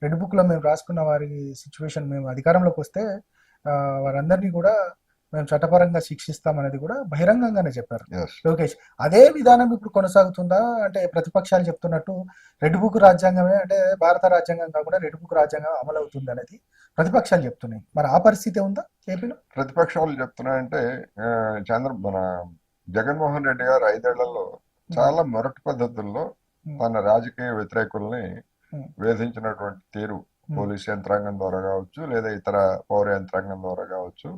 Red బుక్లో మేము రాసుకున్న వారి సిచ్యువేషన్ మేము అధికారంలోకి వస్తే వారందరినీ కూడా మేము చట్టపరంగా శిక్షిస్తామనేది కూడా బహిరంగంగానే చెప్పారు లోకేష్. అదే విధానం ఇప్పుడు కొనసాగుతుందా? అంటే ప్రతిపక్షాలు చెప్తున్నట్టు రెడ్ బుక్ రాజ్యాంగమే, అంటే భారత రాజ్యాంగం కాకుండా రెడ్ బుక్ రాజ్యాంగం అమలు అవుతుంది అనేది ప్రతిపక్షాలు చెప్తున్నాయి. మరి ఆ పరిస్థితి ఉందా ఏపీలో? ప్రతిపక్షాలు చెప్తున్నాయంటే మన జగన్మోహన్ రెడ్డి గారు 5 ఏళ్లలో చాలా మొరటి పద్ధతుల్లో తన రాజకీయ వ్యతిరేకుల్ని వేధించినటువంటి తీరు, పోలీస్ యంత్రాంగం ద్వారా కావచ్చు, లేదా ఇతర పౌర యంత్రాంగం ద్వారా కావచ్చు,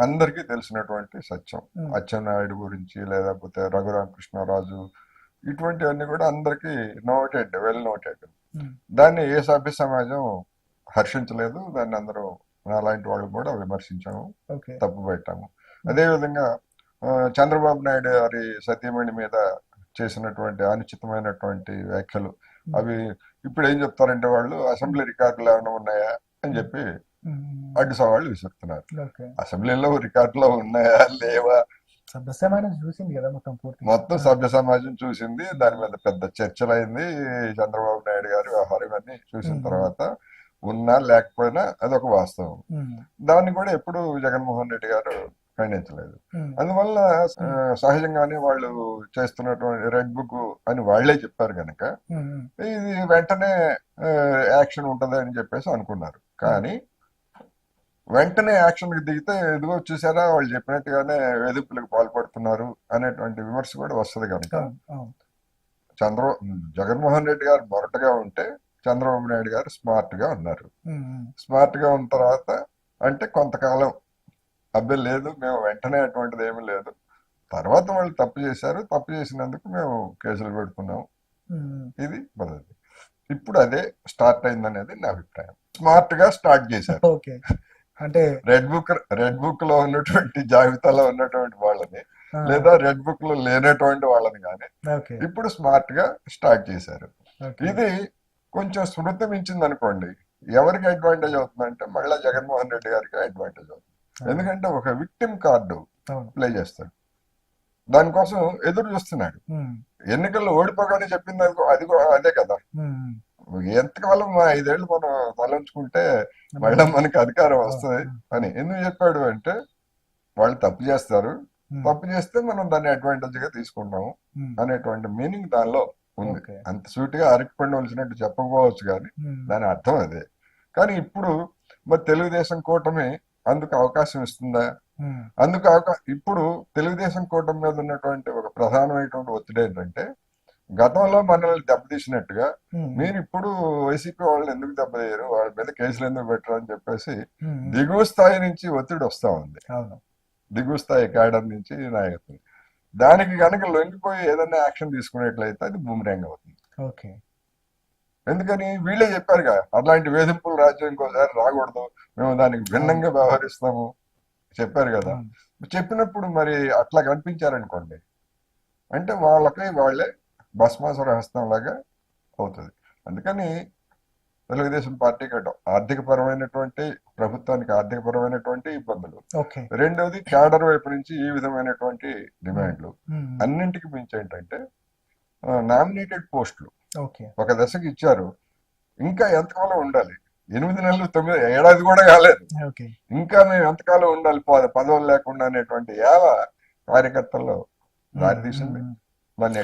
అందరికీ తెలిసినటువంటి సత్యం. అచ్చెన్నాయుడు గురించి, లేకపోతే రఘురామకృష్ణరాజు, ఇటువంటివన్నీ కూడా అందరికీ నోటెడ్, వెల్ నోటెడ్. దాన్ని ఏ సభ్య సమాజం హర్షించలేదు. దాన్ని అందరూ అలాంటి వాళ్ళు కూడా విమర్శించాము, తప్పు పెట్టాము. అదేవిధంగా చంద్రబాబు నాయుడు గారి సతీమణి మీద చేసినటువంటి అనుచితమైనటువంటి వ్యాఖ్యలు, అవి ఇప్పుడు ఏం చెప్తారంటే వాళ్ళు అసెంబ్లీ రికార్డులు ఏమైనా ఉన్నాయా అని చెప్పి అడ్డు సవాళ్ళు విసురుతున్నారు. అసెంబ్లీలో రికార్డులో ఉన్నాయా లేవా చూసింది కదా, మొత్తం సభ్య సమాజం చూసింది. దాని మీద పెద్ద చర్చలైంది. చంద్రబాబు నాయుడు గారి వ్యవహారం అన్ని చూసిన తర్వాత ఉన్నా లేకపోయినా అదొక వాస్తవం. దాన్ని కూడా ఎప్పుడు జగన్మోహన్ రెడ్డి గారు ఖండించలేదు. అందువల్ల సహజంగానే వాళ్ళు చేస్తున్నటువంటి రెడ్ బుక్ అని వాళ్లే చెప్పారు కనుక ఇది వెంటనే యాక్షన్ ఉంటది అని చెప్పేసి అనుకున్నారు. కానీ వెంటనే యాక్షన్ కి దిగితే ఇదిగో చూసారా వాళ్ళు చెప్పినట్టుగానే వేధింపులకు పాల్పడుతున్నారు అనేటువంటి విమర్శ కూడా వస్తుంది కనుక జగన్మోహన్ రెడ్డి గారు మొరటగా ఉంటే చంద్రబాబు నాయుడు గారు స్మార్ట్ గా ఉన్నారు. స్మార్ట్ గా ఉన్న తర్వాత అంటే కొంతకాలం అబ్బే లేదు, మేము వెంటనే అటువంటిది ఏమీ లేదు, తర్వాత వాళ్ళు తప్పు చేశారు, తప్పు చేసినందుకు మేము కేసులు పెడుతున్నాం, ఇది పద్ధతి. ఇప్పుడు అదే స్టార్ట్ అయిందనేది నా అభిప్రాయం. స్మార్ట్ గా స్టార్ట్ చేశారు. అంటే రెడ్ బుక్ లో ఉన్నటువంటి జాబితాలో ఉన్నటువంటి వాళ్ళని, లేదా రెడ్ బుక్ లో లేనటువంటి వాళ్ళని కానీ ఇప్పుడు స్మార్ట్ గా స్టార్ట్ చేశారు. ఇది కొంచెం శృతి మించింది అనుకోండి, ఎవరికి అడ్వాంటేజ్ అవుతుందంటే మళ్ళా జగన్మోహన్ రెడ్డి గారికి అడ్వాంటేజ్ అవుతుంది. ఎందుకంటే ఒక విక్టిమ్ కార్డు ప్లే చేస్తాడు, దానికోసం ఎదురు చూస్తున్నాడు. ఎన్నికల్లో ఓడిపోగానే చెప్పింది అది అదే కదా, ఎంతకాలం 5 ఏళ్ళు మనం తలంచుకుంటే మళ్ళీ మనకి అధికారం వస్తుంది అని ఎందుకు చెప్పాడు అంటే, వాళ్ళు తప్పు చేస్తారు, తప్పు చేస్తే మనం దాన్ని అడ్వాంటేజ్ గా తీసుకుంటాము అనేటువంటి మీనింగ్ దానిలో ఉంది. అంత సూటిగా అరటిపండు వలిసినట్టు చెప్పకపోవచ్చు కానీ దాని అర్థం అదే. కానీ ఇప్పుడు మరి తెలుగుదేశం కూటమి అందుకు అవకాశం ఇస్తుందా? ఇప్పుడు తెలుగుదేశం కూటమి మీద ఉన్నటువంటి ఒక ప్రధానమైనటువంటి ఒత్తిడి ఏంటంటే, గతంలో మనల్ని దెబ్బతీసినట్టుగా మీరు ఇప్పుడు వైసీపీ వాళ్ళని ఎందుకు దెబ్బతీయరు, వాళ్ళ మీద కేసులు ఎందుకు పెట్టరు అని చెప్పేసి దిగువ స్థాయి నుంచి ఒత్తిడి వస్తా ఉంది. దిగువ స్థాయి క్యాడర్ నుంచి నాయకత్వం. దానికి కనుక లొంగిపోయి ఏదైనా యాక్షన్ తీసుకునేట్లయితే అది బూమరాంగ్ అవుతుంది. ఎందుకని వీళ్ళే చెప్పారుగా, అట్లాంటి వేధింపుల రాజ్యం ఇంకోసారి రాకూడదు, మేము దానికి భిన్నంగా వ్యవహరిస్తాము చెప్పారు కదా. చెప్పినప్పుడు మరి అట్లా కనిపించారనుకోండి అంటే వాళ్ళకి వాళ్ళే భస్మాసుర హస్తం లాగా అవుతుంది. అందుకని తెలుగుదేశం పార్టీకి ఆర్థికపరమైనటువంటి, ప్రభుత్వానికి ఆర్థికపరమైనటువంటి ఇబ్బందులు, రెండవది క్యాడర్ వైపు నుంచి ఈ విధమైనటువంటి డిమాండ్లు, అన్నింటికి మించి ఏంటంటే నామినేటెడ్ పోస్టులు ఒక దశకి ఇచ్చారు, ఇంకా ఎంతకాలం ఉండాలి? 8 నెలలు 9 ఏడాది కూడా కాలేదు, ఇంకా మేము ఎంతకాలం ఉండాలి పదవులు లేకుండా అనేటువంటి కార్యకర్తల్లో దారి తీసింది. దాన్ని